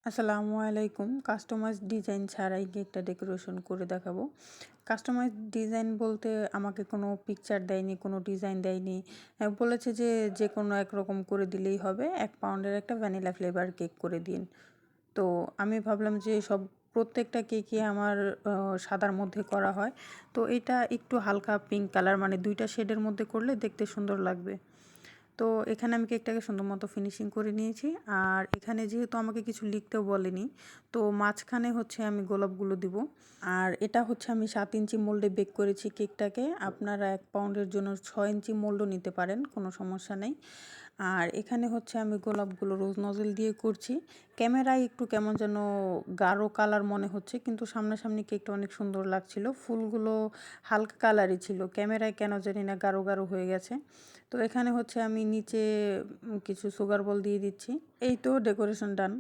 আসসালামু আলাইকুম। Customise design ছাড়াই কেকটা ডেকোরেশন করে দেখাবো। কাস্টমাইজ ডিজাইন বলতে আমাকে কোনো পিকচার দেয়নি, কোনো ডিজাইন দেয়নি। বলেছে যে যেকোনো একরকম করে দিলেই হবে। ১ পাউন্ডের একটা ভ্যানিলা ফ্লেভার কেক করে দিন। তো আমি ভাবলাম যে প্রত্যেকটা কেকই আমার সাদার মধ্যে করা হয়। তো এটা একটু হালকা পিঙ্ক কালার মানে ২ টা শেডের মধ্যে করলে দেখতে সুন্দর লাগবে। তো এখানে আমি কেকটাকে সুন্দর মতো ফিনিশিং করে নিয়েছি। আর এখানে যেহেতু আমাকে কিছু লিখতেও বলেনি, তো মাঝখানে হচ্ছে আমি গোলাপগুলো দিব। আর এটা হচ্ছে আমি ৭ ইঞ্চি মোল্ডে বেক করেছি কেকটাকে। আপনারা ১ পাউন্ডের জন্য ৬ ইঞ্চি মোল্ডও নিতে পারেন, কোনো সমস্যা নেই। আর এখানে হচ্ছে আমি গোলাপগুলো রোজ নজেল দিয়ে করছি। ক্যামেরায় একটু কেমন যেন গাঢ় কালার মনে হচ্ছে, কিন্তু সামনাসামনি কেকটা অনেক সুন্দর লাগছিল। ফুলগুলো হালকা কালারই ছিল, ক্যামেরায় কেন জানি না গাঢ় গাঢ় হয়ে গেছে। তো এখানে হচ্ছে আমি নিচে কিছু সুগার বল দিয়ে দিচ্ছি। এই তো ডেকোরেশন ডান।